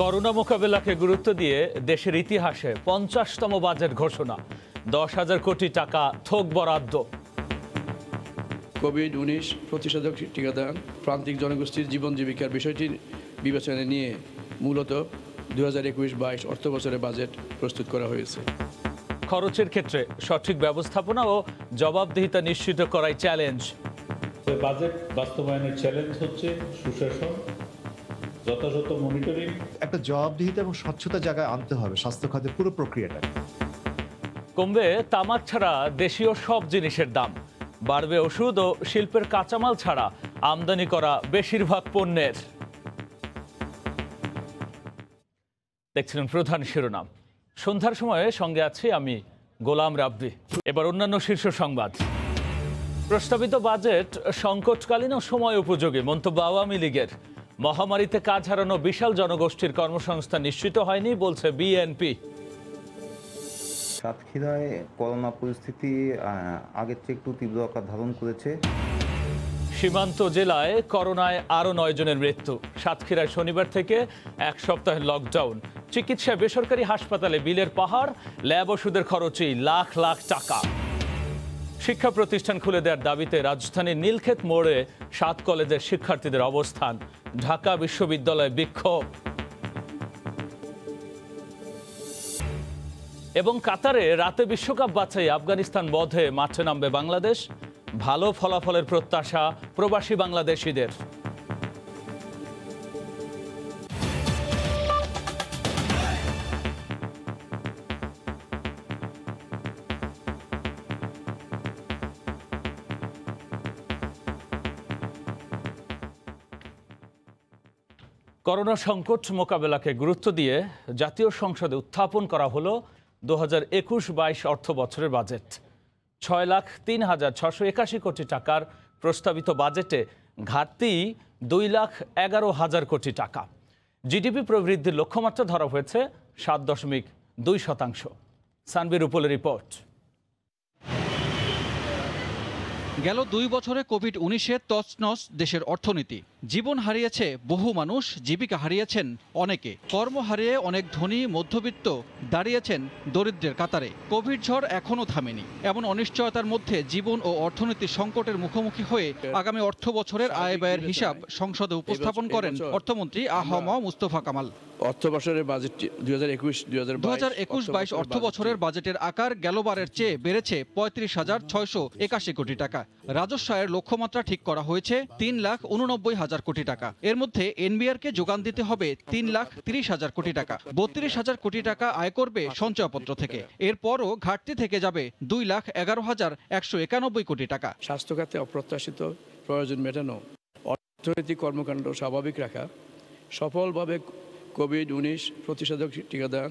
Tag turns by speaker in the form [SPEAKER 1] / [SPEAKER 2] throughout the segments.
[SPEAKER 1] Corona মোকাবেলাকে গুরুত্ব দিয়ে দেশের ইতিহাসে ৫০তম বাজেট ঘোষণা, ১০,০০০ কোটি টাকা থোক বরাদ্দ।
[SPEAKER 2] কোভিড-19 প্রতিষেধক টিকাদান প্রান্তিক জনগোষ্ঠীর জীবন জীবিকার বিষয়টি বিবেচনায় নিয়ে মূলত 2021-22 অর্থবছরের বাজেট প্রস্তুত করা হয়েছে।
[SPEAKER 1] খরচের ক্ষেত্রে সঠিক ব্যবস্থাপনা ও জবাবদিহিতা নিশ্চিত করাই চ্যালেঞ্জ।
[SPEAKER 3] বাজেট বাস্তবায়নের চ্যালেঞ্জ হচ্ছে সুশাসন, যথাযথ মনিটরিং,
[SPEAKER 4] একটা জবাবদিহিতা এবং স্বচ্ছতা জায়গায় আনতে হবে স্বাস্থ্য খাতের পুরো প্রক্রিয়াটা।
[SPEAKER 1] কমবে তামাক ছাড়া দেশীয় সব জিনিসের দাম, বাড়বে ওষুধ ও শিল্পের কাঁচামাল ছাড়া আমদানি করা বেশিরভাগ পণ্যের। দেখছিলেন প্রধান শিরোনাম। সন্ধ্যার সময়ে সঙ্গে আছি আমি গোলাম রাব্বি। এবার অন্যান্য শীর্ষ সংবাদ। প্রস্তাবিত বাজেট সংকটকালীন ও সময় উপযোগী মন্তব্য আওয়ামী লীগের। মহামারীতে কাজ হারানো বিশাল জনগোষ্ঠীর কর্মসংস্থান নিশ্চিত হয়নি বলছে বিএনপি।
[SPEAKER 5] সাতক্ষীরায় করোনা পরিস্থিতি আগের চেয়ে একটু তীব্র আকার ধারণ করেছে।
[SPEAKER 1] সীমান্ত জেলায় করোনায় আরও 9 জনের মৃত্যু। সাতক্ষীরায় শনিবার থেকে এক সপ্তাহের লকডাউন। চিকিৎসায় বেসরকারি হাসপাতালে বিলের পাহাড়, ল্যাব ওষুধের খরচেই লাখ লাখ টাকা। শিক্ষা প্রতিষ্ঠান খুলে দেওয়ার দাবিতে রাজধানীর নীলক্ষেত মোড়ে 7 কলেজের শিক্ষার্থীদের অবস্থান। ঢাকা বিশ্ববিদ্যালয়ে বিক্ষোভ। এবং কাতারে রাতে বিশ্বকাপ বাছাই আফগানিস্তান বধে মাঠে নামবে বাংলাদেশ। ভালো ফলাফলের প্রত্যাশা প্রবাসী বাংলাদেশিদের। করোনা সংকট মোকাবেলাকে গুরুত্ব দিয়ে জাতীয় সংসদে উত্থাপন করা হলো 2021-22 অর্থ বছরের বাজেট। 6,03,681 কোটি টাকার প্রস্তাবিত বাজেটে ঘাটতি 2,11,000 কোটি টাকা। জিডিপি প্রবৃদ্ধির লক্ষ্যমাত্রা ধরা হয়েছে 7.2%। সানবির উপলের রিপোর্ট।
[SPEAKER 6] গেল 2 বছরে কোভিড-19-এ তছনছ দেশের অর্থনীতি। জীবন হারিয়েছে বহু মানুষ, জীবিকা হারিয়েছেন অনেকে। কর্ম হারিয়ে অনেক ধনী মধ্যবিত্ত দাঁড়িয়েছেন দরিদ্রের কাতারে। কোভিড ঝড় এখনও থামেনি। এমন অনিশ্চয়তার মধ্যে জীবন ও অর্থনীতির সংকটের মুখোমুখি হয়ে আগামী অর্থ বছরের আয় ব্যয়ের হিসাব সংসদে উপস্থাপন করেন অর্থমন্ত্রী আ.হ.ম মুস্তফা কামাল।
[SPEAKER 2] অর্থবছরের বাজেট 2021-22
[SPEAKER 6] অর্থ বছরের বাজেটের আকার গেলবারের চেয়ে বেড়েছে 35,681 কোটি টাকা। রাজস্ব আয়ের লক্ষ্যমাত্রা ঠিক করা হয়েছে 3,89,000 কোটি টাকা। এর মধ্যে এনবিআরকে যোগান দিতে হবে 3,30,000 কোটি টাকা। 32,000 কোটি টাকা আয় করবে সঞ্চয়পত্র থেকে। এরপরও ঘাটতি থেকে যাবে 2,11,191 কোটি টাকা।
[SPEAKER 2] স্বাস্থ্য খাতে অপ্রত্যাশিত প্রয়োজন মেটানো, অর্থনৈতিক কর্মকাণ্ড স্বাভাবিক রাখা, সফলভাবে কোভিড-19 প্রতিষেধক টিকাদান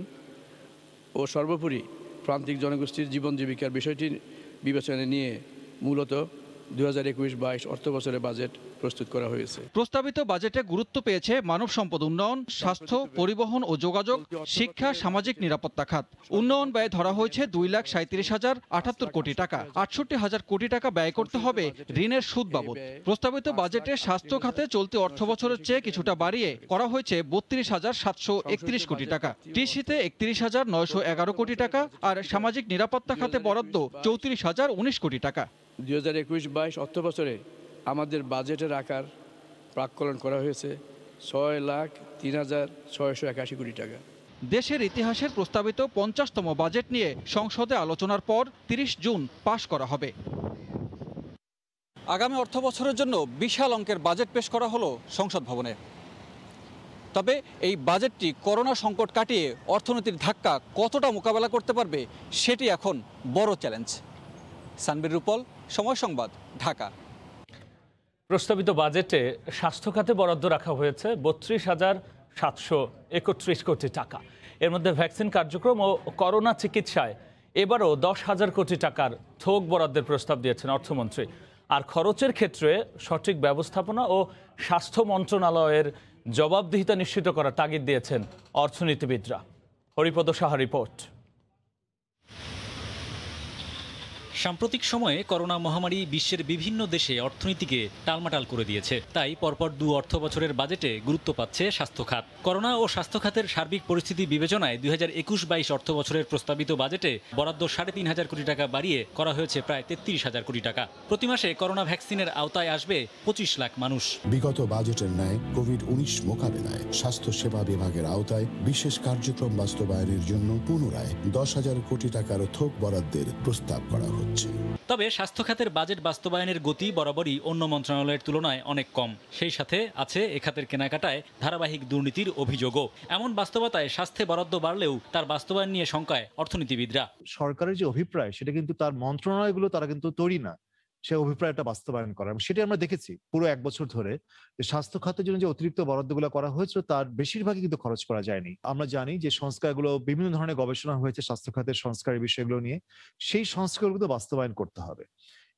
[SPEAKER 2] ও সর্বোপরি প্রান্তিক জনগোষ্ঠীর জীবন জীবিকার বিষয়টি বিবেচনায় নিয়ে মূলত 2021-22 অর্থবছরের বাজেট প্রস্তুত করা হয়েছে।
[SPEAKER 6] প্রস্তাবিত বাজেটে গুরুত্ব পেয়েছে মানব সম্পদ উন্নয়ন, স্বাস্থ্য, পরিবহন ও যোগাযোগ, শিক্ষা, সামাজিক নিরাপত্তা খাত। উন্নয়ন ব্যয় ধরা হয়েছে 2,37,078 কোটি টাকা। 68,000 কোটি টাকা ব্যয় করতে হবে ঋণের সুদ বাবদ। প্রস্তাবিত বাজেটে স্বাস্থ্য খাতে চলতি অর্থবছরের চেয়ে কিছুটা বাড়িয়ে করা হয়েছে 32,731 কোটি টাকা। কৃষিতে 31,911 কোটি টাকা আর সামাজিক নিরাপত্তা খাতে বরাদ্দ 34,019 কোটি টাকা।
[SPEAKER 2] 2021-22 অর্থবছরে আমাদের বাজেটের আকার প্রাক্কলন করা হয়েছে 6,03,681 কোটি টাকা।
[SPEAKER 6] দেশের ইতিহাসের প্রস্তাবিত 50তম বাজেট নিয়ে সংসদে আলোচনার পর 30 জুন পাশ করা হবে। আগামী অর্থ বছরের জন্য বিশাল অঙ্কের বাজেট পেশ করা হলো সংসদ ভবনে। তবে এই বাজেটটি করোনা সংকট কাটিয়ে অর্থনীতির ধাক্কা কতটা মোকাবেলা করতে পারবে সেটি এখন বড় চ্যালেঞ্জ। সানবির রূপল, সময় সংবাদ, ঢাকা।
[SPEAKER 1] প্রস্তাবিত বাজেটে স্বাস্থ্য খাতে বরাদ্দ রাখা হয়েছে 32,731 কোটি টাকা। এর মধ্যে ভ্যাকসিন কার্যক্রম ও করোনা চিকিৎসায় এবারও 10,000 কোটি টাকার থোক বরাদ্দের প্রস্তাব দিয়েছেন অর্থমন্ত্রী। আর খরচের ক্ষেত্রে সঠিক ব্যবস্থাপনা ও স্বাস্থ্য মন্ত্রণালয়ের জবাবদিহিতা নিশ্চিত করার তাগিদ দিয়েছেন অর্থনীতিবিদরা। হরিপদ সাহা রিপোর্ট।
[SPEAKER 7] সাম্প্রতিক সময়ে করোনা মহামারী বিশ্বের বিভিন্ন দেশে অর্থনীতিকে টালমাটাল করে দিয়েছে। তাই পরপর 2 অর্থ বছরের বাজেটে গুরুত্ব পাচ্ছে স্বাস্থ্য খাত। করোনা ও স্বাস্থ্য খাতের সার্বিক পরিস্থিতি বিবেচনায় 2021-22 অর্থ বছরের প্রস্তাবিত বাজেটে বরাদ্দ 3,500 কোটি টাকা বাড়িয়ে করা হয়েছে প্রায় 33,000 কোটি টাকা। প্রতি মাসে করোনা ভ্যাকসিনের আওতায় আসবে 25 লাখ মানুষ।
[SPEAKER 8] বিগত বাজেটের ন্যায় কোভিড-19 মোকাবেলায় স্বাস্থ্য সেবা বিভাগের আওতায় বিশেষ কার্যক্রম বাস্তবায়নের জন্য পুনরায় 10,000 কোটি টাকার থোক বরাদ্দের প্রস্তাব করা হচ্ছে।
[SPEAKER 7] তবে স্বাস্থ্য খাতের বাজেট বাস্তবায়নের গতি বরাবরই অন্য মন্ত্রণালয়ের তুলনায় অনেক কম। সেই সাথে আছে এ খাতের কেনাকাটায় ধারাবাহিক দুর্নীতির অভিযোগও। এমন বাস্তবতায় স্বাস্থ্যে বরাদ্দ বাড়লেও তার বাস্তবায়ন নিয়ে শঙ্কায় অর্থনীতিবিদরা।
[SPEAKER 4] সরকারের যে অভিপ্রায় সেটা কিন্তু তার মন্ত্রণালয়গুলো তারা কিন্তু তৈরি না সে অভিপ্রায়টা বাস্তবায়ন করা, এবং সেটা আমরা দেখেছি পুরো 1 বছর ধরে যে স্বাস্থ্য খাতের জন্য যে অতিরিক্ত বরাদ্দগুলো করা হয়েছিল তার বেশিরভাগই কিন্তু খরচ করা যায়নি। আমরা জানি যে সংস্কারগুলো বিভিন্ন ধরনের গবেষণা হয়েছে স্বাস্থ্য খাতের সংস্কারের বিষয়গুলো নিয়ে, সেই সংস্কারগুলো বাস্তবায়ন করতে হবে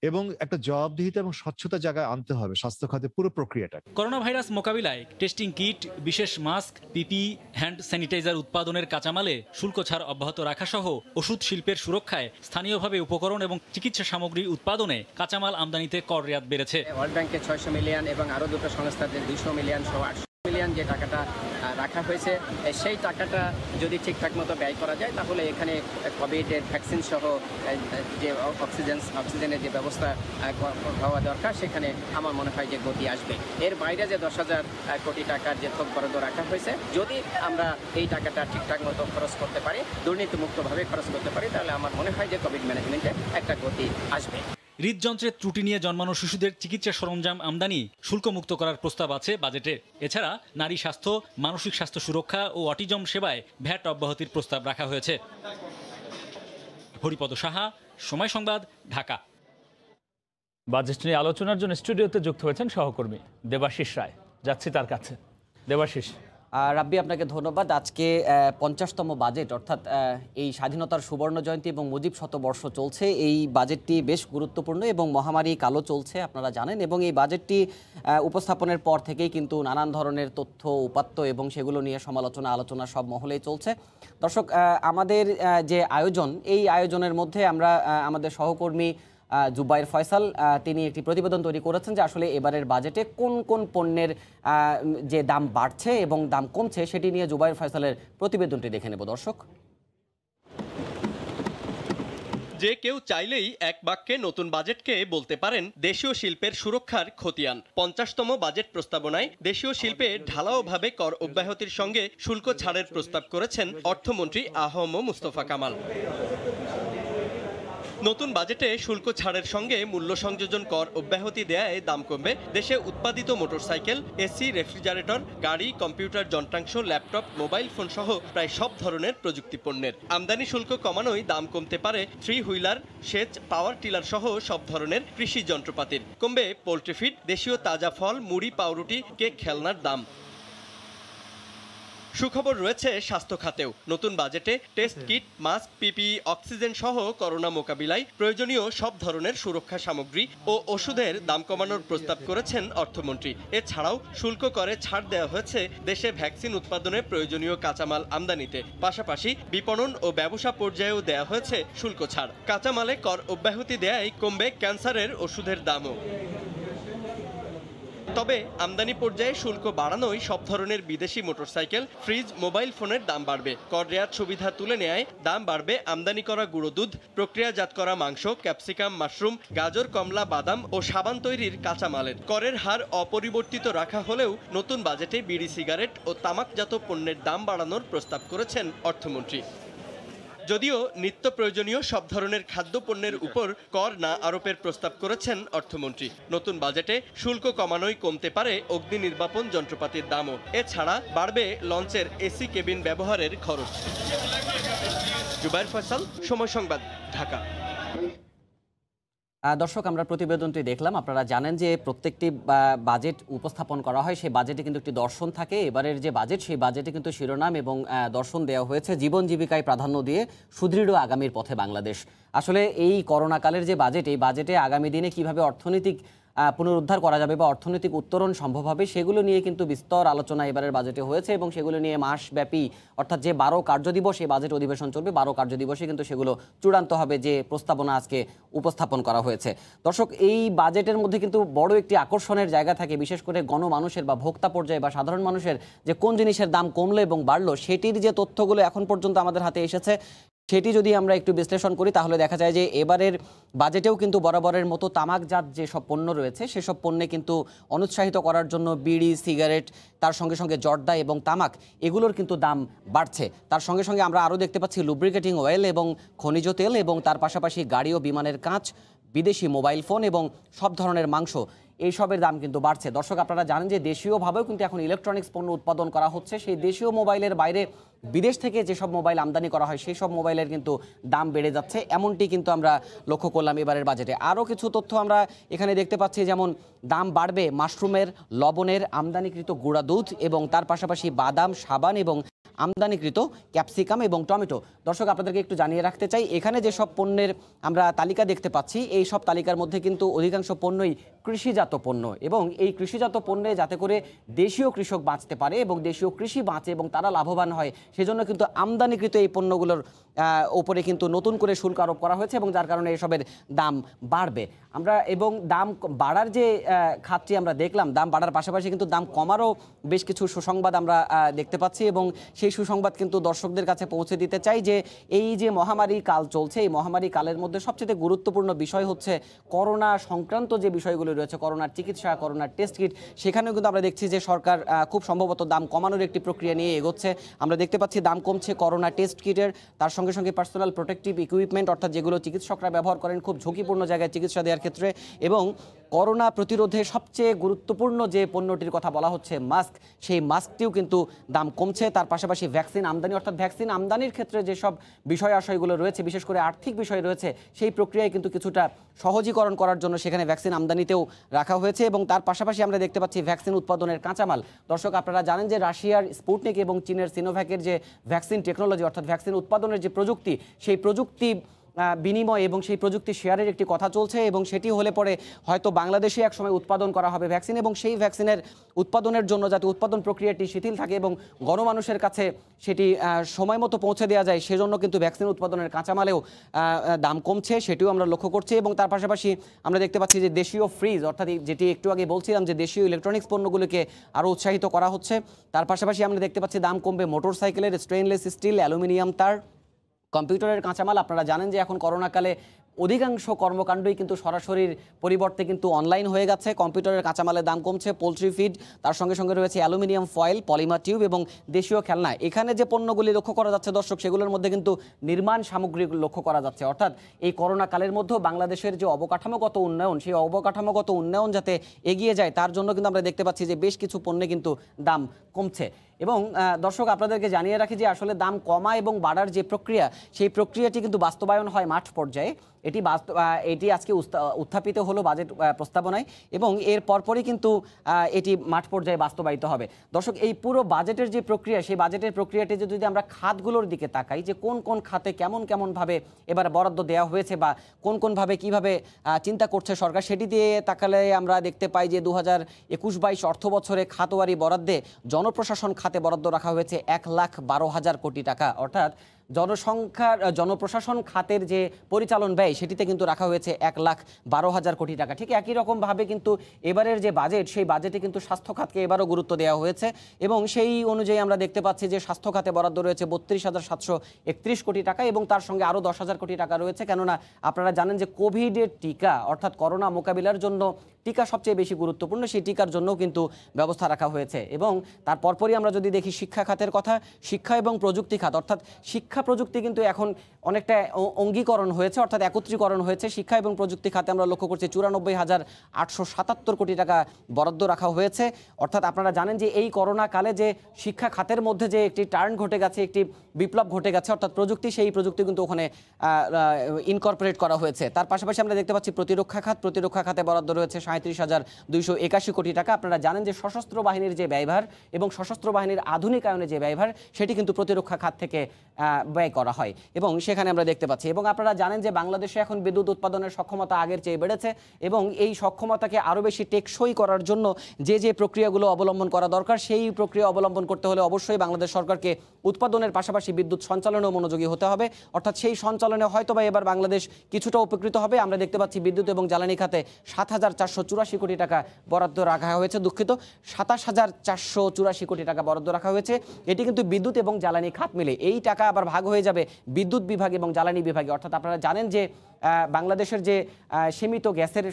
[SPEAKER 4] এবং একটা জবাবদিহিতা এবং স্বচ্ছতা জায়গায় আনতে হবে স্বাস্থ্য খাতের পুরো প্রক্রিয়াটা।
[SPEAKER 7] করোনা ভাইরাস মোকাবিলায় টেস্টিং কিট, বিশেষ মাস্ক, পিপি, হ্যান্ড স্যানিটাইজার উৎপাদনের কাঁচামালে শুল্ক ছাড় অব্যাহত রাখা সহ ওষুধ শিল্পের সুরক্ষায় স্থানীয়ভাবে উপকরণ এবং চিকিৎসা সামগ্রী উৎপাদনে কাঁচামাল আমদানিতে কর রেয়াত বেড়েছে।
[SPEAKER 9] ওয়ার্ল্ড ব্যাংকে 600 মিলিয়ন এবং আরও দুটো সংস্থাদের 200 মিলিয়ন সহ 800 মিলিয়ন যে টাকাটা রাখা হয়েছে, সেই টাকাটা যদি ঠিকঠাক মতো ব্যয় করা যায় তাহলে এখানে কোভিডের ভ্যাকসিন সহ যে অক্সিজেনের যে ব্যবস্থা হওয়া দরকার সেখানে আমার মনে হয় যে গতি আসবে। এর বাইরে যে 10,000 কোটি টাকার যে থোক বরাদ্দ রাখা হয়েছে, যদি আমরা এই টাকাটা ঠিকঠাক মতো খরচ করতে পারি, দুর্নীতিমুক্তভাবে খরচ করতে পারি, তাহলে আমার মনে হয় যে কোভিড ম্যানেজমেন্টে একটা গতি আসবে।
[SPEAKER 7] হৃদযন্ত্রের ত্রুটি নিয়ে জন্মানো শিশুদের চিকিৎসা সরঞ্জাম আমদানি শুল্কমুক্ত করার প্রস্তাব আছে বাজেটে। এছাড়া নারী স্বাস্থ্য, মানসিক স্বাস্থ্য সুরক্ষা ও অটিজম সেবায় ভ্যাট অব্যাহতির প্রস্তাব রাখা হয়েছে। হরিপদ সাহা, সময় সংবাদ, ঢাকা।
[SPEAKER 1] বাজেট নিয়ে আলোচনার জন্য স্টুডিওতে যুক্ত হয়েছেন সহকর্মী দেবাশিস রায়। যাচ্ছি তার কাছে। দেবাশিস।
[SPEAKER 10] রাব্বি, আপনাকে ধন্যবাদ। আজকে 50তম বাজেট, অর্থাৎ এই স্বাধীনতার সুবর্ণ জয়ন্তী এবং মুজিব শতবর্ষ চলছে। এই বাজেটটি বেশ গুরুত্বপূর্ণ এবং মহামারী কালও চলছে আপনারা জানেন, এবং এই বাজেটটি উপস্থাপনের পর থেকেই কিন্তু নানান ধরনের তথ্য উপাত্ত এবং সেগুলো নিয়ে আলোচনা সব মহলেই চলছে। দর্শক, আমাদের যে আয়োজন, এই আয়োজনের মধ্যে আমরা আমাদের সহকর্মী জুবাইর ফয়সাল তিনি একটি প্রতিবেদন তৈরি করেছেন যে আসলে এবারের বাজেটে কোন কোন পণ্যের যে দাম বাড়ছে এবং দাম কমছে সেটি নিয়ে জুবাইর ফয়সালের প্রতিবেদনটি দেখে নেব দর্শক।
[SPEAKER 11] যে কেউ চাইলেই এক বাক্যে নতুন বাজেটকে বলতে পারেন দেশীয় শিল্পের সুরক্ষার খতিয়ান। 50তম বাজেট প্রস্তাবনায় দেশীয় শিল্পে ঢালাওভাবে কর অব্যাহতির সঙ্গে শুল্ক ছাড়ের প্রস্তাব করেছেন অর্থমন্ত্রী আ.হ.ম মুস্তফা কামাল। নতুন বাজেটে শুল্ক ছাড়ের সঙ্গে মূল্য সংযোজন কর অব্যাহতি দেয়ায় দাম কমবে দেশে উৎপাদিত মোটরসাইকেল, এসি, রেফ্রিজারেটর, গাড়ি, কম্পিউটার যন্ত্রাংশ, ল্যাপটপ, মোবাইল ফোন সহ প্রায় সব ধরনের প্রযুক্তি পণ্যের। আমদানি শুল্ক কমানোয় দাম কমতে পারে 3 হুইলার, সেচ, পাওয়ার টিলার সহ সব ধরনের কৃষি যন্ত্রপাতির। কমবে পোল্ট্রি ফিড, দেশীয় তাজা ফল, মুড়ি, পাউরুটি, কেক, খেলনার দাম। সুখবর রয়েছে স্বাস্থ্য খাতেও। নতুন বাজেটে test kit, mask, PPE, oxygen সহ করোনা মোকাবিলায় প্রয়োজনীয় সব ধরনের সুরক্ষা সামগ্রী ও ওষুধের দাম কমানোর প্রস্তাব করেছেন অর্থমন্ত্রী। এছাড়াও শুল্ক করে ছাড় দেওয়া হয়েছে দেশে ভ্যাকসিন উৎপাদনে প্রয়োজনীয় কাঁচামাল আমদানিতে। পাশাপাশি বিপণন ও ব্যবসা পর্যায়েও দেওয়া হয়েছে শুল্ক ছাড়। কাঁচামালে কর অব্যাহতি দেয়ায় কমবে ক্যান্সারের ওষুধের দামও। তবে আমদানি পর্যায়ে শুল্ক বাড়ানোয় সব ধরনের বিদেশি মোটরসাইকেল, ফ্রিজ, মোবাইল ফোনের দাম বাড়বে। কর রেয়াত সুবিধা তুলে নেয় দাম বাড়বে আমদানি করা গুঁড়ো দুধ, প্রক্রিয়াজাত করা মাংস, ক্যাপসিকাম, মাশরুম, গাজর, কমলা, বাদাম ও সাবান তৈরির কাঁচামালের। করের হার অপরিবর্তিত রাখা হলেও নতুন বাজেটে বিড়ি, সিগারেট ও তামাকজাত পণ্যের দাম বাড়ানোর প্রস্তাব করেছেন অর্থমন্ত্রী। যদিও নিত্য প্রয়োজনীয় সব ধরনের খাদ্যপণ্যের উপর কর না আরোপের প্রস্তাব করেছেন অর্থমন্ত্রী। নতুন বাজেটে শুল্ক কমানোয় কমতে পারে অগ্নি নির্বাপন যন্ত্রপাতির দামও। এছাড়া বাড়বে লঞ্চের এসি কেবিন ব্যবহারের খরচ। জুবাইর ফয়সাল, সময় সংবাদ, ঢাকা।
[SPEAKER 10] দর্শক, আমরা প্রতিবেদনটি দেখলাম। আপনারা জানেন যে প্রত্যেকটি বাজেট উপস্থাপন করা হয়, সেই বাজেটে কিন্তু একটি দর্শন থাকে। এবারের যে বাজেট, সেই বাজেটে কিন্তু শিরোনাম এবং দর্শন দেওয়া হয়েছে জীবন জীবিকায় প্রাধান্য দিয়ে সুদৃঢ় আগামীর পথে বাংলাদেশ। আসলে এই করোনাকালের যে বাজেট, এই বাজেটে আগামী দিনে কিভাবে অর্থনৈতিক পুনরুদ্ধার করা যাবে বা অর্থনৈতিক উত্তরণ সম্ভব হবে, সেগুলো নিয়ে কিন্তু বিস্তর আলোচনা এবারের বাজেটে হয়েছে এবং সেগুলো নিয়ে মাসব্যাপী অর্থাৎ যে 12 কার্যদিবস এই বাজেট অধিবেশন চলবে, 12 কার্যদিবসে কিন্তু সেগুলো চূড়ান্ত হবে যে প্রস্তাবনা আজকে উপস্থাপন করা হয়েছে। দর্শক, এই বাজেটের মধ্যে কিন্তু বড় একটি আকর্ষণের জায়গা থাকে, বিশেষ করে গণমানুষের বা ভোক্তা পর্যায়ে বা সাধারণ মানুষের যে কোন জিনিসের দাম কমলো এবং বাড়লো সেটির যে তথ্যগুলো এখন পর্যন্ত আমাদের হাতে এসেছে সেটি যদি আমরা একটু বিশ্লেষণ করি তাহলে দেখা যায় যে এবারের বাজেটেও কিন্তু বরাবরের মতো তামাকজাত যেসব পণ্য রয়েছে সেসব পণ্যে কিন্তু অনুৎসাহিত করার জন্য বিড়ি, সিগারেট, তার সঙ্গে সঙ্গে জর্দা এবং তামাক এগুলোর কিন্তু দাম বাড়ছে। তার সঙ্গে সঙ্গে আমরা আরও দেখতে পাচ্ছি লুব্রিকেটিং অয়েল এবং খনিজ তেল এবং তার পাশাপাশি গাড়ি ও বিমানের কাঁচ, বিদেশি মোবাইল ফোন এবং সব ধরনের মাংস এইসবের দাম কিন্তু বাড়ছে। দর্শক, আপনারা জানেন যে দেশীয়ভাবেও কিন্তু এখন ইলেকট্রনিক্স পণ্য উৎপাদন করা হচ্ছে। সেই দেশীয় মোবাইলের বাইরে বিদেশ থেকে যেসব মোবাইল আমদানি করা হয় সেই সব মোবাইলের কিন্তু দাম বেড়ে যাচ্ছে, এমনটি কিন্তু আমরা লক্ষ্য করলাম এবারের বাজেটে। আরও কিছু তথ্য আমরা এখানে দেখতে পাচ্ছি, যেমন দাম বাড়বে মাশরুমের, লবণের, আমদানিকৃত গুঁড়া দুধ এবং তার পাশাপাশি বাদাম, সাবান এবং আমদানিকৃত ক্যাপসিকাম এবং টমেটো। দর্শক, আপনাদেরকে একটু জানিয়ে রাখতে চাই, এখানে যেসব পণ্যের আমরা তালিকা দেখতে পাচ্ছি এই সব তালিকার মধ্যে কিন্তু অধিকাংশ পণ্যই কৃষিজাত পণ্য এবং এই কৃষিজাত পণ্যে যাতে করে দেশীয় কৃষক বাঁচতে পারে এবং দেশীয় কৃষি বাঁচে এবং তারা লাভবান হয় সেজন্য কিন্তু আমদানিকৃত এই পণ্যগুলোর ওপরে কিন্তু নতুন করে শুল্ক আরোপ করা হয়েছে এবং যার কারণে এসবের দাম বাড়বে। আমরা এবং দাম বাড়ার যে খাতটি আমরা দেখলাম, দাম বাড়ার পাশাপাশি কিন্তু দাম কমারও বেশ কিছু সুসংবাদ আমরা দেখতে পাচ্ছি এবং সেই সুসংবাদ কিন্তু দর্শকদের কাছে পৌঁছে দিতে চাই যে এই যে মহামারী কাল চলছে, এই মহামারী কালের মধ্যে সবচেয়ে গুরুত্বপূর্ণ বিষয় হচ্ছে করোনা সংক্রান্ত যে বিষয়গুলো রয়েছে, করোনার চিকিৎসা, করোনার টেস্ট কিট, সেখানেও কিন্তু আমরা দেখছি যে সরকার খুব সম্ভবত দাম কমানোর একটি প্রক্রিয়া নিয়ে এগোচ্ছে। আমরা দেখতে পাচ্ছি দাম কমছে করোনা টেস্ট কিটের, তার সঙ্গে সঙ্গে পার্সোনাল প্রোটেক্টিভ ইকুইপমেন্ট অর্থাৎ যেগুলো চিকিৎসকরা ব্যবহার করেন খুব ঝুঁকিপূর্ণ জায়গায় চিকিৎসা দেওয়ার ক্ষেত্রে, এবং করোনা প্রতিরোধে সবচেয়ে গুরুত্বপূর্ণ যে পণ্যটির কথা বলা হচ্ছে মাস্ক, সেই মাস্কটিও কিন্তু দাম কমছে। তার পাশাপাশি ভ্যাকসিন আমদানি অর্থাৎ ভ্যাকসিন আমদানির ক্ষেত্রে যেসব বিষয় আশয়গুলো রয়েছে, বিশেষ করে আর্থিক বিষয় রয়েছে, সেই প্রক্রিয়ায় কিন্তু কিছুটা সহজীকরণ করার জন্য সেখানে ভ্যাকসিন আমদানিতেও রাখা হয়েছে এবং তার পাশাপাশি আমরা দেখতে পাচ্ছি ভ্যাকসিন উৎপাদনের কাঁচামাল। দর্শক, আপনারা জানেন যে রাশিয়ার স্পুটনিক এবং চীনের সিনোভ্যাকের যে ভ্যাকসিন টেকনোলজি অর্থাৎ ভ্যাকসিন উৎপাদনের যে প্রযুক্তি, সেই প্রযুক্তি বিনিময় এবং সেই প্রযুক্তি শেয়ারের একটি কথা চলছে এবং সেটি হলে পরে হয়তো বাংলাদেশে একসময় উৎপাদন করা হবে ভ্যাকসিন এবং সেই ভ্যাকসিনের উৎপাদনের জন্য যাতে উৎপাদন প্রক্রিয়াটি শিথিল থাকে এবং গণমানুষের কাছে সেটি সময় মতো পৌঁছে দেওয়া যায়, সেজন্য কিন্তু ভ্যাকসিন উৎপাদনের কাঁচামালেও দাম কমছে, সেটিও আমরা লক্ষ্য করছি। এবং তার পাশাপাশি আমরা দেখতে পাচ্ছি যে দেশীয় ফ্রিজ অর্থাৎ যেটি একটু আগে বলছিলাম যে দেশীয় ইলেকট্রনিক্স পণ্যগুলোকে আরও উৎসাহিত করা হচ্ছে। তার পাশাপাশি আমরা দেখতে পাচ্ছি দাম কমবে মোটরসাইকেলের, স্টেইনলেস স্টিল, অ্যালুমিনিয়াম তার, কম্পিউটারের কাঁচামাল। আপনারা জানেন যে এখন করোনাকালে অধিকাংশ কর্মকাণ্ডই কিন্তু সরাসরির পরিবর্তে কিন্তু অনলাইন হয়ে গেছে। কম্পিউটারের কাঁচামালের দাম কমছে, পোলট্রি ফিড, তার সঙ্গে সঙ্গে রয়েছে অ্যালুমিনিয়াম ফয়েল, পলিমার টিউব এবং দেশীয় খেলনা। এখানে যে পণ্যগুলি লক্ষ্য করা যাচ্ছে দর্শক, সেগুলোর মধ্যে কিন্তু নির্মাণ সামগ্রী লক্ষ্য করা যাচ্ছে। অর্থাৎ এই করোনা কালের মধ্যেও বাংলাদেশের যে অবকাঠামোগত উন্নয়ন, সেই অবকাঠামোগত উন্নয়ন যাতে এগিয়ে যায় তার জন্য কিন্তু আমরা দেখতে পাচ্ছি যে বেশ কিছু পণ্যে কিন্তু দাম কমছে। এবং দর্শক, আপনাদেরকে জানিয়ে রাখি যে আসলে দাম কমা এবং বাড়ার যে প্রক্রিয়া, সেই প্রক্রিয়াটি কিন্তু বাস্তবায়ন হয় মাঠ পর্যায়ে। এটি আজকে উত্থাপিত হলো বাজেট প্রস্তাবনায় এবং এর পরপরই কিন্তু এটি মাঠ পর্যায়ে বাস্তবায়িত হবে। দর্শক, এই পুরো বাজেটের যে প্রক্রিয়া, সেই বাজেটের প্রক্রিয়াটি যদি আমরা খাতগুলোর দিকে তাকাই যে কোন কোন খাতে কেমনভাবে এবার বরাদ্দ দেওয়া হয়েছে বা কোনভাবে কিভাবে চিন্তা করছে সরকার, সেটি দিয়ে তাকালে আমরা দেখতে পাই যে 2021-22 অর্থ বছরে খাতওয়ারি বরাদ্দে জনপ্রশাসন খাতে বরাদ্দ রাখা হয়েছে 1,12,000 কোটি টাকা। অর্থাৎ জনপ্রশাসন খাতের যে পরিচালন ব্যয় সেটিতে কিন্তু রাখা হয়েছে 1,12,000 কোটি টাকা। ঠিক একই রকমভাবে কিন্তু এবারের যে বাজেট, সেই বাজেটে কিন্তু স্বাস্থ্য খাতকে এবারও গুরুত্ব দেওয়া হয়েছে এবং সেই অনুযায়ী আমরা দেখতে পাচ্ছি যে স্বাস্থ্য খাতে বরাদ্দ রয়েছে 32,731 কোটি টাকা এবং তার সঙ্গে আরও 10,000 কোটি টাকা রয়েছে। কেননা আপনারা জানেন যে কোভিডের টিকা অর্থাৎ করোনা মোকাবিলার জন্য টিকা সবচেয়ে বেশি গুরুত্বপূর্ণ, সেই টিকার জন্যও কিন্তু ব্যবস্থা রাখা হয়েছে। এবং তার পরপরই আমরা যদি দেখি শিক্ষা খাতের কথা, শিক্ষা এবং প্রযুক্তি খাত অর্থাৎ শিক্ষা প্রযুক্তি কিন্তু এখন অনেকটা অঙ্গীকরণ হয়েছে অর্থাৎ একত্রীকরণ হয়েছে। শিক্ষা এবং প্রযুক্তি খাতে আমরা লক্ষ্য করছি 94,877 কোটি টাকা বরাদ্দ রাখা হয়েছে। অর্থাৎ আপনারা জানেন যে এই করোনা কালে যে শিক্ষা খাতের মধ্যে যে একটি টার্ন ঘটে গেছে, একটি বিপ্লব ঘটে গেছে অর্থাৎ প্রযুক্তি, সেই প্রযুক্তি কিন্তু ওখানে ইনকর্পোরেট করা হয়েছে। তার পাশাপাশি আমরা দেখতে পাচ্ছি প্রতিরক্ষা খাতে বরাদ্দ রয়েছে 37,281 কোটি টাকা। আপনারা জানেন যে সশস্ত্র বাহিনীর যে ব্যয়ভার এবং সশস্ত্র বাহিনীর আধুনিকায়নে যে ব্যয়ভার সেটি কিন্তু প্রতিরক্ষা খাত থেকে ব্যয় করা হয় এবং সেখানে আমরা দেখতে পাচ্ছি। এবং আপনারা জানেন যে বাংলাদেশে এখন বিদ্যুৎ উৎপাদনের সক্ষমতা আগের চেয়ে বেড়েছে এবং এই সক্ষমতাকে আরও বেশি টেকসই করার জন্য যে প্রক্রিয়াগুলো অবলম্বন করা দরকার সেই প্রক্রিয়া অবলম্বন করতে হলে অবশ্যই বাংলাদেশ সরকারকে উৎপাদনের পাশাপাশি বিদ্যুৎ সঞ্চালনেও মনোযোগী হতে হবে। অর্থাৎ সেই সঞ্চালনে হয়তোবা এবার বাংলাদেশ কিছুটা উপকৃত হবে। আমরা দেখতে পাচ্ছি বিদ্যুৎ এবং জ্বালানি খাতে 7,484 কোটি টাকা বরাদ্দ রাখা হয়েছে, 27,484 কোটি টাকা বরাদ্দ রাখা হয়েছে। এটি কিন্তু বিদ্যুৎ এবং জ্বালানি খাত মিলে, এই টাকা আবার ভাগ হয়ে যাবে বিদ্যুৎ বিভাগ এবং জ্বালানি বিভাগে। অর্থাৎ আপনারা জানেন যে বাংলাদেশের যে সীমিত গ্যাসের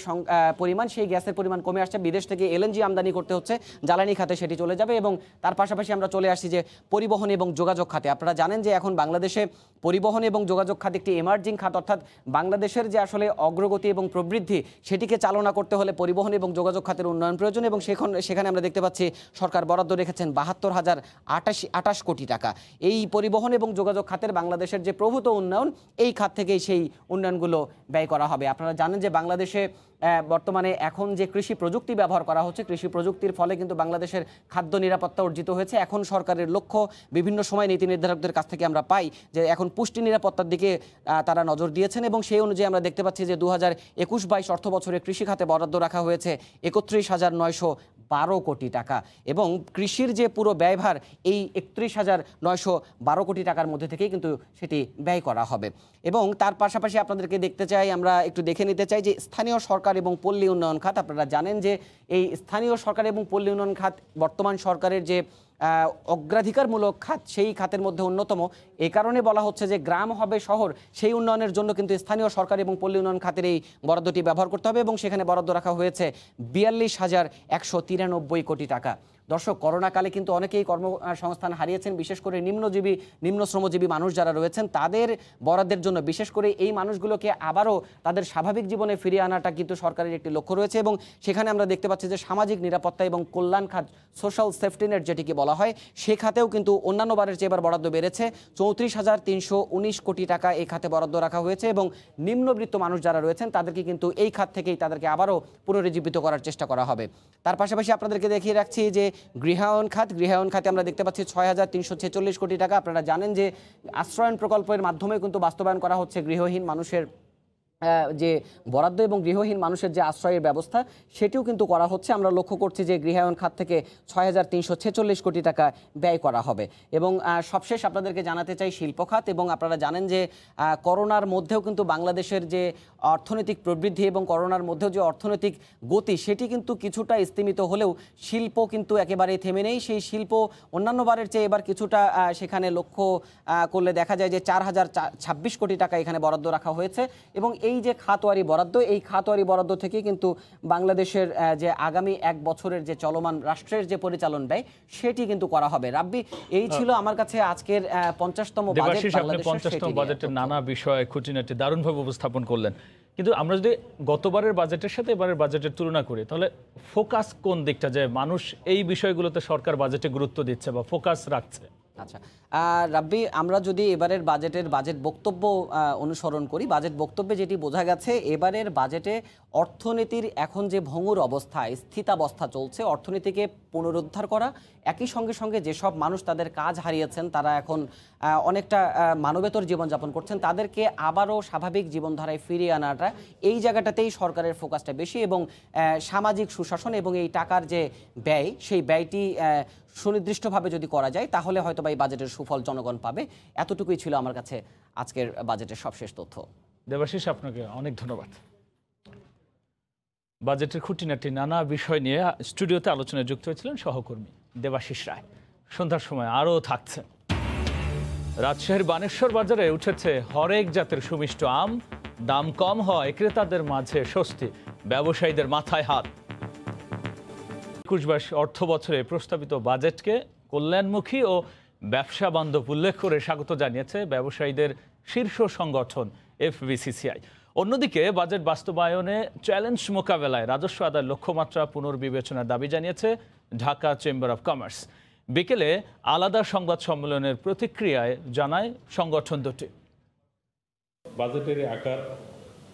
[SPEAKER 10] পরিমাণ, সেই গ্যাসের পরিমাণ কমে আসছে, বিদেশ থেকে এলএনজি আমদানি করতে হচ্ছে, জ্বালানি খাতে সেটি চলে যাবে। এবং তার পাশাপাশি আমরা চলে আসছি যে পরিবহন এবং যোগাযোগ খাতে। আপনারা জানেন যে এখন বাংলাদেশে পরিবহন এবং যোগাযোগ খাত একটি এমার্জিং খাত, অর্থাৎ বাংলাদেশের যে আসলে অগ্রগতি এবং প্রবৃদ্ধি সেটিকে চালনা করতে হলে পরিবহন এবং যোগাযোগ খাতের উন্নয়ন প্রয়োজন। এবং সেখানে আমরা দেখতে পাচ্ছি সরকার বরাদ্দ রেখেছেন 72,028 কোটি টাকা। এই পরিবহন এবং যোগাযোগ খাতের বাংলাদেশের যে প্রভূত উন্নয়ন, এই খাত থেকেই সেই উন্নয়নগুলো ব্যয় করা হবে। আপনারা জানেন যে বাংলাদেশে বর্তমানে এখন যে কৃষি প্রযুক্তি ব্যবহার করা হচ্ছে, কৃষি প্রযুক্তির ফলে কিন্তু বাংলাদেশের খাদ্য নিরাপত্তা অর্জিত হয়েছে। এখন সরকারের লক্ষ্য, বিভিন্ন সময় নীতি নির্ধারকদের কাছ থেকে আমরা পাই যে এখন পুষ্টি নিরাপত্তার দিকে তারা নজর দিয়েছেন এবং সেই অনুযায়ী আমরা দেখতে পাচ্ছি যে 2021-22 অর্থ বছরে কৃষি খাতে বরাদ্দ রাখা হয়েছে 31,912 কোটি টাকা এবং কৃষির যে পুরো ব্যয়ভার এই 31,912 কোটি টাকার মধ্যে থেকেই কিন্তু সেটি ব্যয় করা হবে। এবং তার পাশাপাশি আপনাদেরকে আমরা একটু দেখে নিতে চাই যে স্থানীয় সরকার এবং পল্লী উন্নয়ন খাত। আপনারা জানেন যে এই স্থানীয় সরকার এবং পল্লী উন্নয়ন খাত বর্তমান সরকারের যে অগ্রাধিকারমূলক খাত, সেই খাতের মধ্যে অন্যতম। এই কারণে বলা হচ্ছে যে গ্রাম হবে শহর, সেই উন্নয়নের জন্য কিন্তু স্থানীয় সরকার এবং পল্লী উন্নয়ন খাতের এই বরাদ্দটি ব্যবহার করতে হবে এবং সেখানে বরাদ্দ রাখা হয়েছে 42,193 কোটি টাকা। দর্শক, করোনাকালে কিন্তু অনেকেই কর্মসংস্থান হারিয়েছেন, বিশেষ করে নিম্ন শ্রমজীবী মানুষ যারা রয়েছেন তাদের বরাদ্দের জন্য, বিশেষ করে এই মানুষগুলোকে আবারও তাদের স্বাভাবিক জীবনে ফিরিয়ে আনাটা কিন্তু সরকারের একটি লক্ষ্য রয়েছে। এবং সেখানে আমরা দেখতে পাচ্ছি যে সামাজিক নিরাপত্তা এবং কল্যাণ খাত, সোশ্যাল সেফটি নেট যেটিকে বলা হয়, সে খাতেও কিন্তু অন্যান্য বারের চেয়ে এবার বরাদ্দ বেড়েছে। 34,319 কোটি টাকা এই খাতে বরাদ্দ রাখা হয়েছে এবং নিম্নবিত্ত মানুষ যারা রয়েছেন তাদেরকে কিন্তু এই খাত থেকেই তাদেরকে আবারও পুনরুজ্জীবিত করার চেষ্টা করা হবে। তার পাশাপাশি আপনাদেরকে দেখিয়ে রাখছি যে গৃহায়ন খাতে আমরা দেখতে পাচ্ছি 6,346 কোটি টাকা। আপনারা জানেন যে আশ্রয়ন প্রকল্পের মাধ্যমে কিন্তু বাস্তবায়ন করা হচ্ছে গৃহহীন মানুষের যে বরাদ্দ এবং গৃহহীন মানুষের যে আশ্রয়ের ব্যবস্থা সেটিও কিন্তু করা হচ্ছে। আমরা লক্ষ্য করছি যে গৃহায়ন খাত থেকে 6,346 কোটি টাকা ব্যয় করা হবে। এবং সবশেষ আপনাদেরকে জানাতে চাই শিল্প খাত। এবং আপনারা জানেন যে করোনার মধ্যেও কিন্তু বাংলাদেশের যে অর্থনৈতিক প্রবৃদ্ধি এবং করোনার মধ্যেও যে অর্থনৈতিক গতি সেটি কিন্তু কিছুটা স্তিমিত হলেও শিল্প কিন্তু একেবারেই থেমে নেই। সেই শিল্প অন্যান্য বারের চেয়ে এবার কিছুটা সেখানে লক্ষ্য করলে দেখা যায় যে 4,026 কোটি টাকা এখানে বরাদ্দ রাখা হয়েছে। এবং এই যে খাতওয়ারি বরাদ্দ, এই খাতওয়ারি বরাদ্দ থেকে কিন্তু বাংলাদেশের যে আগামী 1 বছরের যে চলমান রাষ্ট্রের যে পরিচালন ব্যয় সেটি কিন্তু করা হবে। রাব্বি, এই ছিল আমার কাছে আজকের 50তম বাজেট।
[SPEAKER 1] আপনি 50তম বাজেটের নানা বিষয় খুঁটিনাটি দারুণভাবে উপস্থাপন করলেন। কিন্তু আমরা যদি গতবারের বাজেটের সাথে এবারের বাজেটের তুলনা করি তাহলে ফোকাস কোন দিকটা, যে মানুষ এই বিষয়গুলোতে সরকার বাজেটে গুরুত্ব দিচ্ছে বা ফোকাস রাখছে?
[SPEAKER 10] আচ্ছা রাব্বি, আমরা যদি এবারের বাজেট বক্তব্য অনুসরণ করি, বাজেট বক্তব্যে যেটি বোঝা গেছে এবারের বাজেটে অর্থনীতির এখন যে ভঙ্গুর অবস্থা, স্থিতাবস্থা চলছে, অর্থনীতিকে পুনরুদ্ধার করা, একই সঙ্গে যেসব মানুষ তাদের কাজ হারিয়েছেন, তারা এখন অনেকটা মানবেতর জীবনযাপন করছেন, তাদেরকে আবারও স্বাভাবিক জীবনধারায় ফিরিয়ে আনাটা, এই জায়গাটাতেই সরকারের ফোকাসটা বেশি। এবং সামাজিক সুশাসন এবং এই টাকার যে ব্যয়, সেই ব্যয়টি সুনির্দিষ্টভাবে যদি করা যায় তাহলে হয়তো বা এই বাজেটের সুফল জনগণ পাবে। এতটুকুই ছিল আমার কাছে আজকের বাজেটের সবশেষ তথ্য।
[SPEAKER 1] দেবাশিস, আপনাকে অনেক ধন্যবাদ। বাজেটের খুঁটিনাটি নানা বিষয় নিয়ে স্টুডিওতে আলোচনায় যুক্ত হয়েছিলেন সহকর্মী দেবাশিস রায়। সন্ধ্যার সময় আরও থাকছে। রাজশাহীর বানেশ্বর বাজারে উঠেছে হরেক জাতের সুমিষ্ট আম, দাম কম হয় ক্রেতাদের মাঝে স্বস্তি, ব্যবসায়ীদের মাথায় হাত। 21-22 অর্থ বছরে প্রস্তাবিত বাজেটকে কল্যাণমুখী ও ব্যবসা বান্ধব উল্লেখ করে স্বাগত জানিয়েছে ব্যবসায়ীদের শীর্ষ সংগঠন FBCCI। অন্যদিকে বাজেট বাস্তবায়নে চ্যালেঞ্জ মোকাবেলায় রাজস্ব আদায়ের লক্ষ্যমাত্রা পুনর্বিবেচনার দাবি জানিয়েছে ঢাকা চেম্বার অব কমার্স। বিকেলে আলাদা সংবাদ সম্মেলনের প্রতিক্রিয়ায় জানায় সংগঠন দুটি।
[SPEAKER 3] বাজেটের আকার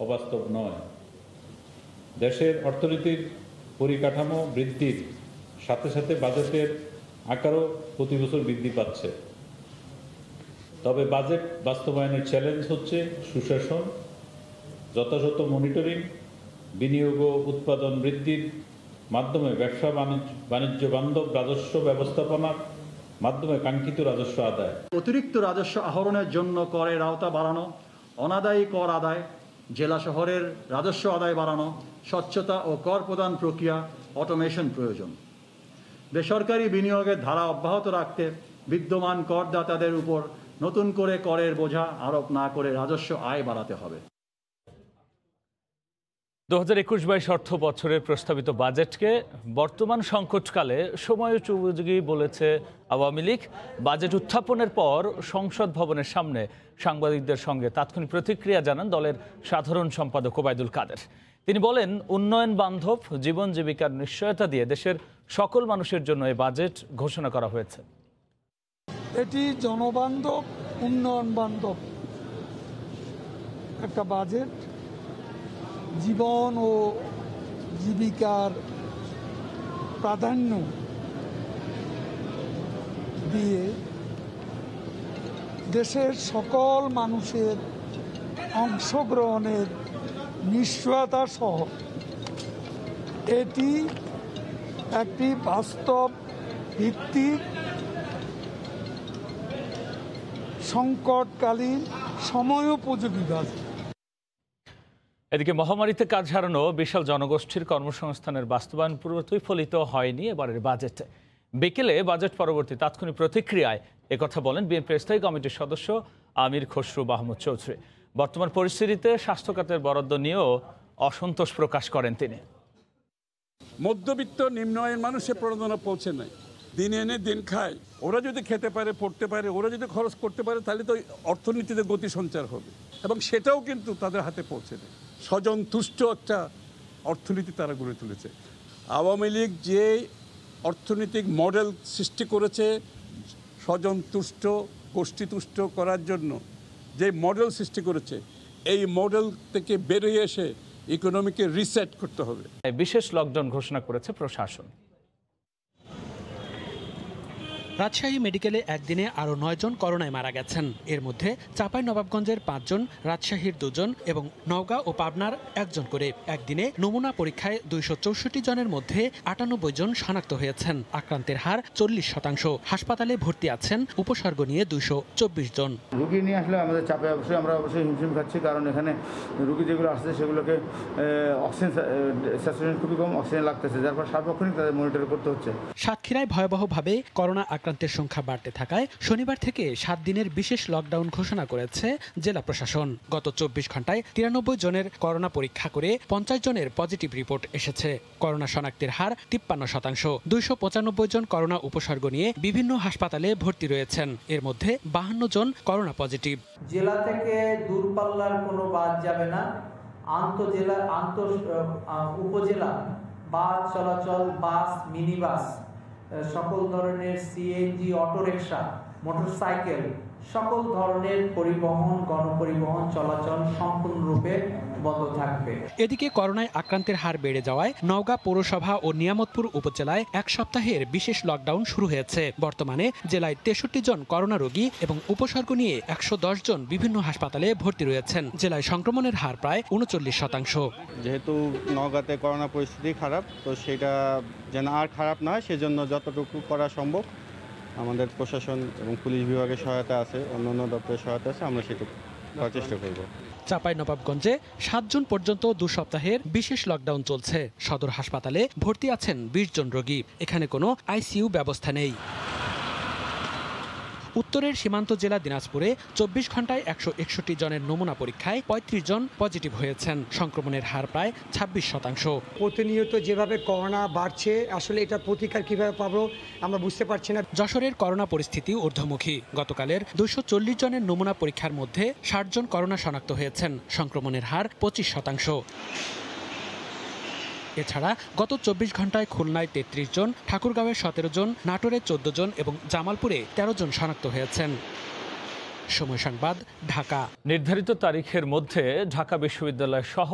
[SPEAKER 3] অবাস্তব নয়, দেশের অর্থনীতির পরিকাঠামো বৃদ্ধির সাথে সাথে বাজেটের আকারও প্রতি বছর বৃদ্ধি পাচ্ছে। তবে বাজেট বাস্তবায়নের চ্যালেঞ্জ হচ্ছে সুশাসন, যথাযথ মনিটরিং, বিনিয়োগ ও উৎপাদন বৃদ্ধির মাধ্যমে ব্যবসা বাণিজ্য বান্ধব রাজস্ব ব্যবস্থাপনার মাধ্যমে কাঙ্ক্ষিত রাজস্ব আদায়।
[SPEAKER 12] অতিরিক্ত রাজস্ব আহরণের জন্য করের আওতা বাড়ানো, অনাদায়ী কর আদায়, জেলা শহরের রাজস্ব আদায় বাড়ানো, স্বচ্ছতা ও কর প্রদান প্রক্রিয়া অটোমেশন প্রয়োজন। বেসরকারি বিনিয়োগের ধারা অব্যাহত রাখতে বিদ্যমান করদাতাদের উপর নতুন করে করের বোঝা আরোপ না করে রাজস্ব আয় বাড়াতে হবে।
[SPEAKER 1] 2021-22 অর্থ বছরের প্রস্তাবিত বাজেটকে বর্তমান সংকটকালে সময়োপযোগী বলেছে আওয়ামী লীগ। বাজেট উত্থাপনের পর সংসদ ভবনের সামনে সাংবাদিকদের সঙ্গে তাৎক্ষণিক প্রতিক্রিয়া জানান দলের সাধারণ সম্পাদক ওবায়দুল কাদের। তিনি বলেন, উন্নয়ন বান্ধব জীবন জীবিকার নিশ্চয়তা দিয়ে দেশের সকল মানুষের জন্য এই বাজেট ঘোষণা করা হয়েছে।
[SPEAKER 13] এটি জনবান্ধব, উন্নয়ন বান্ধব একটা বাজেট। জীবন ও জীবিকার প্রাধান্য দিয়ে দেশের সকল মানুষের অংশগ্রহণের নিশ্চয়তা সহ এটি একটি বাস্তব ভিত্তিক সংকটকালীন সময়োপযোগী বাজেট।
[SPEAKER 1] এদিকে মহামারীতে কাজ হারানো বিশাল জনগোষ্ঠীর কর্মসংস্থানের বাস্তবায়ন প্রতিফলিত হয়নি এবারের বাজেটে। বিকেলে বাজেট পরবর্তী তাৎক্ষণিক প্রতিক্রিয়ায় একথা বলেন বিএনপি স্থায়ী কমিটির সদস্য আমির খসরু মাহমুদ চৌধুরী। বর্তমান পরিস্থিতিতে স্বাস্থ্য খাতের বরাদ্দ নিয়েও অসন্তোষ প্রকাশ করেন তিনি।
[SPEAKER 14] মধ্যবিত্ত নিম্ন আয়ের মানুষের প্রণোদনা পৌঁছে নাই, দিন এনে দিন খায়। ওরা যদি খেতে পারে, পড়তে পারে, ওরা যদি খরচ করতে পারে, তাহলে তো অর্থনীতিতে গতি সঞ্চার হবে, এবং সেটাও কিন্তু তাদের হাতে পৌঁছে নেই। স্বজন তুষ্ট একটা অর্থনীতি তারা গড়ে তুলেছে। আওয়ামী লীগ যে অর্থনৈতিক মডেল সৃষ্টি করেছে স্বজন তুষ্ট, গোষ্ঠী তুষ্ট করার জন্য, যে মডেল সৃষ্টি করেছে, এই মডেল থেকে বেরিয়ে এসে ইকোনমিকে রিসেট করতে হবে।
[SPEAKER 1] বিশেষ লকডাউন ঘোষণা করেছে প্রশাসন।
[SPEAKER 15] রাজশাহী মেডিকেলে একদিনে আরও 9 জন করোনায় মারা গেছেন। এর মধ্যে চাঁপাইনবাবগঞ্জের 5 জন, রাজশাহীর 2 জন এবং নওগাঁ ও পাবনার 1 জন করে। একদিনে নমুনা পরীক্ষায় 264 জনের মধ্যে 98 জন শনাক্ত হয়েছেন। আক্রান্তের হার 40%। হাসপাতালে ভর্তি আছেন উপসর্গ নিয়ে 224 জন।
[SPEAKER 16] রোগী নিয়ে আসলে আমাদের চাপে আমরা অবশ্যই হিমশিম খাচ্ছি, কারণ এখানে রোগী যেগুলো আসছে সেগুলোকে অক্সিজেন স্যাচুরেশন খুবই কম, অক্সিজেন লাগতেছে, যার ফলে সার্বক্ষণিক তাদের মনিটর করতে হচ্ছে।
[SPEAKER 15] সাতক্ষীরায় ভয়াবহভাবে করোনা আক্রান্তের সংখ্যা বাড়তে থাকায় শনিবার থেকে 7 দিনের বিশেষ লকডাউন ঘোষণা করেছে জেলা প্রশাসন। গত 24 ঘন্টায় 93 জনের করোনা পরীক্ষা করে 50 জনের পজিটিভ রিপোর্ট এসেছে। করোনা শনাক্তের হার 53%। 295 জন করোনা উপসর্গ নিয়ে বিভিন্ন হাসপাতালে ভর্তি রয়েছেন। এর মধ্যে 52 জন করোনা পজিটিভ।
[SPEAKER 17] জেলা থেকে দূরপাল্লার কোনো বাদ যাবে না। আন্তঃজেলা উপজেলা বাস চলাচল, বাস, মিনি বাস, সকল ধরনের সিএনজি, অটোরিকশা, মোটরসাইকেল, সকল ধরনের পরিবহন, গণপরিবহন চলাচল সম্পূর্ণরূপে বন্ধ থাকবে।
[SPEAKER 15] এদিকে করোনায় আক্রান্তের হার বেড়ে যাওয়ায় নওগাঁ পৌরসভা ও নিয়ামতপুর উপজেলায় 1 সপ্তাহের বিশেষ লকডাউন শুরু হয়েছে। বর্তমানে জেলায় 63 জন করোনা রোগী এবং উপসর্গ নিয়ে 110 জন বিভিন্ন হাসপাতালে ভর্তি রয়েছেন। জেলায় সংক্রমণের হার প্রায় 39%।
[SPEAKER 18] যেহেতু নওগাঁতে করোনা পরিস্থিতি খারাপ, তো সেটা যেন আর খারাপ না হয় সেজন্য যতটুকু করা সম্ভব আমাদের প্রশাসন এবং পুলিশ বিভাগের সহায়তা আছে, অন্যান্য দপ্তরের সহায়তা আছে, আমরা সেটুকু করার চেষ্টা করব।
[SPEAKER 15] চাঁপাইনবাবগঞ্জে 7 জুন পর্যন্ত 2 সপ্তাহের বিশেষ লকডাউন চলছে। সদর হাসপাতালে ভর্তি আছেন 20 জন রোগী। এখানে কোনো আইসিইউ ব্যবস্থা নেই। উত্তরের সীমান্ত জেলা দিনাজপুরে 24 ঘন্টায় 161 জনের নমুনা পরীক্ষায় 35 জন পজিটিভ হয়েছেন। সংক্রমণের হার প্রায় 26%।
[SPEAKER 19] প্রতিনিয়ত যেভাবে করোনা বাড়ছে, আসলে এটা প্রতিকার কিভাবে পাবো আমরা বুঝতে পারছি না।
[SPEAKER 15] যশোরের করোনা পরিস্থিতি ঊর্ধ্বমুখী। গতকালের 240 জনের নমুনা পরীক্ষার মধ্যে 60 জন করোনা শনাক্ত হয়েছেন। সংক্রমণের হার 25%। এছাড়া গত 24 ঘন্টায় খুলনায় 33 জন, ঠাকুরগাঁওয়ে 17 জন, নাটোরে 14 জন এবং জামালপুরে 13 জন শনাক্ত হয়েছেন। সময় সংবাদ, ঢাকা।
[SPEAKER 1] নির্ধারিত তারিখের মধ্যে ঢাকা বিশ্ববিদ্যালয় সহ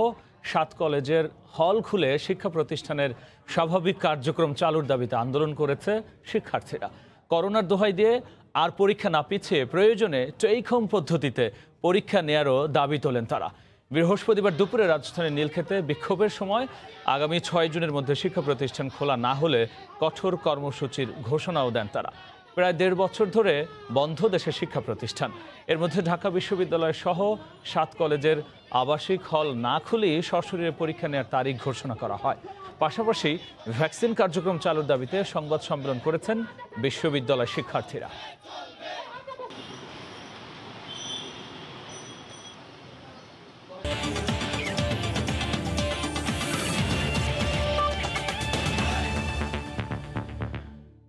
[SPEAKER 1] 7 কলেজের হল খুলে শিক্ষা প্রতিষ্ঠানের স্বাভাবিক কার্যক্রম চালুর দাবিতে আন্দোলন করেছে শিক্ষার্থীরা। করোনার দোহাই দিয়ে আর পরীক্ষা না পিছিয়ে প্রয়োজনে টেক হোম পদ্ধতিতে পরীক্ষা নেয়ারও দাবি তোলেন তারা। বৃহস্পতিবার দুপুরে রাজধানীর নীলক্ষেতে বিক্ষোভের সময় আগামী 6 জুনের মধ্যে শিক্ষা প্রতিষ্ঠান খোলা না হলে কঠোর কর্মসূচির ঘোষণাও দেন তারা। প্রায় 1.5 বছর ধরে বন্ধ দেশের শিক্ষা প্রতিষ্ঠান। এর মধ্যে ঢাকা বিশ্ববিদ্যালয় সহ 7 কলেজের আবাসিক হল না খুলেই সশরীরে পরীক্ষা নেওয়ার তারিখ ঘোষণা করা হয়। পাশাপাশি ভ্যাকসিন কার্যক্রম চালুর দাবিতে সংবাদ সম্মেলন করেছেন বিশ্ববিদ্যালয় শিক্ষার্থীরা।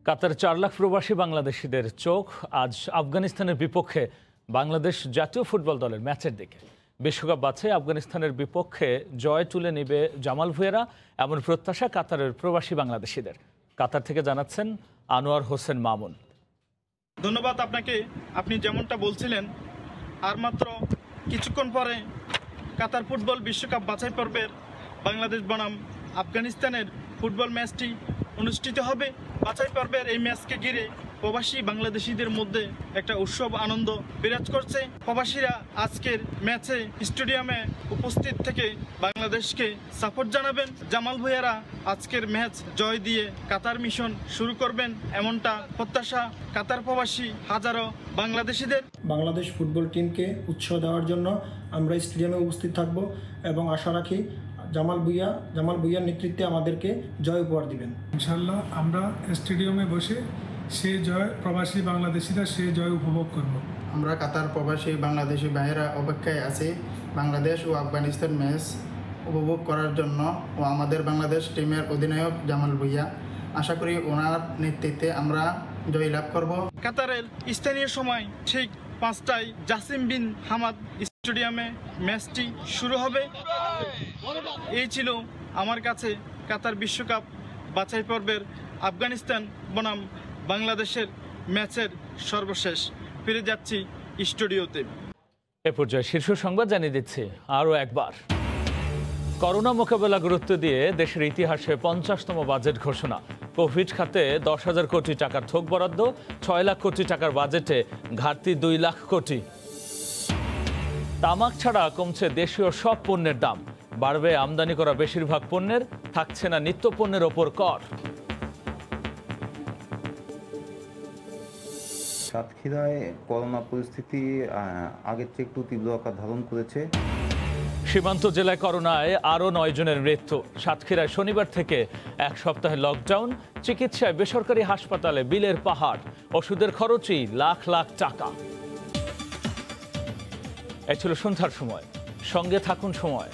[SPEAKER 1] কাতার 4 লাখ প্রবাসী বাংলাদেশিদের চোখ আজ আফগানিস্তানের বিপক্ষে বাংলাদেশ জাতীয় ফুটবল দলের ম্যাচের দিকে। বিশ্বকাপ বাছাই আফগানিস্তানের বিপক্ষে জয় তুলে নেবে জামাল ভুঁইয়ারা, এমন প্রত্যাশা কাতারের প্রবাসী বাংলাদেশিদের। কাতার থেকে জানাচ্ছেন আনোয়ার হোসেন মামুন।
[SPEAKER 20] ধন্যবাদ আপনাকে। আপনি যেমনটা বলছিলেন, আর মাত্র কিছুক্ষণ পরে কাতার ফুটবল বিশ্বকাপ বাছাই পর্বের বাংলাদেশ বনাম আফগানিস্তানের ফুটবল ম্যাচটি অনুষ্ঠিত হবে। বাছাই পর্বের এই ম্যাচকে ঘিরে প্রবাসী বাংলাদেশিদের মধ্যে একটা উৎসব আনন্দ বিরাজ করছে। প্রবাসীরা আজকের ম্যাচে স্টেডিয়ামে উপস্থিত থেকে বাংলাদেশকে সাপোর্ট জানাবেন। জামাল ভুঁইয়ারা আজকের ম্যাচ জয় দিয়ে কাতার মিশন শুরু করবেন, এমনটা প্রত্যাশা কাতার প্রবাসী হাজারো বাংলাদেশিদের।
[SPEAKER 21] বাংলাদেশ ফুটবল টিমকে উৎসাহ দেওয়ার জন্য আমরা স্টেডিয়ামে উপস্থিত থাকব এবং আশা রাখি জামাল ভুঁইয়ার নেতৃত্বে আমাদেরকে জয় উপহার দিবেন।
[SPEAKER 22] ইনশাল্লাহ আমরা স্টেডিয়ামে বসে সে জয় প্রবাসী বাংলাদেশিরা সে জয় উপভোগ করব।
[SPEAKER 23] আমরা কাতার প্রবাসী বাংলাদেশি ভাইয়েরা অপেক্ষায় আছি বাংলাদেশ ও আফগানিস্তান ম্যাচ উপভোগ করার জন্য ও আমাদের বাংলাদেশ টিমের অধিনায়ক জামাল ভুঁইয়া, আশা করি ওনার নেতৃত্বে আমরা জয় লাভ করব।
[SPEAKER 20] কাতারের স্থানীয় সময় ঠিক 5টায় জাসিম বিন হামাদ স্টেডিয়ামে ম্যাচটি শুরু হবে। এই ছিল আমার কাছে কাতার বিশ্বকাপ বাছাই পর্বের আফগানিস্তান বনাম বাংলাদেশের ম্যাচের সর্বশেষ। ফিরে যাচ্ছি স্টুডিওতে।
[SPEAKER 1] এ পর্যায়ে শীর্ষ সংবাদ জানিয়ে দিচ্ছি আরও একবার। করোনা মোকাবেলা গুরুত্ব দিয়ে দেশের ইতিহাসে 50তম বাজেট ঘোষণা। কোভিড খাতে 10,000 কোটি টাকার থোক বরাদ্দ, 6 লাখ কোটি টাকার বাজেটে ঘাটতি 2 লাখ কোটি। তামাক ছাড়া কমছে দেশীয় সব পণ্যের দাম, বাড়বে আমদানি করা বেশিরভাগ পণ্যের, থাকছে না নিত্য পণ্যের ওপর কর।
[SPEAKER 5] সাতক্ষীরায় করোনা পরিস্থিতি আগের চেয়ে একটু তীব্র আকার ধারণ করেছে।
[SPEAKER 1] সীমান্ত জেলায় করোনায় আরও 9 জনের মৃত্যু। সাতক্ষীরায় শনিবার থেকে 1 সপ্তাহের লকডাউন। চিকিৎসায় বেসরকারি হাসপাতালে বিলের পাহাড়, ওষুধের খরচই লাখ লাখ টাকা। এ ছিল সন্ধ্যার সময়, সঙ্গে থাকুন সময়।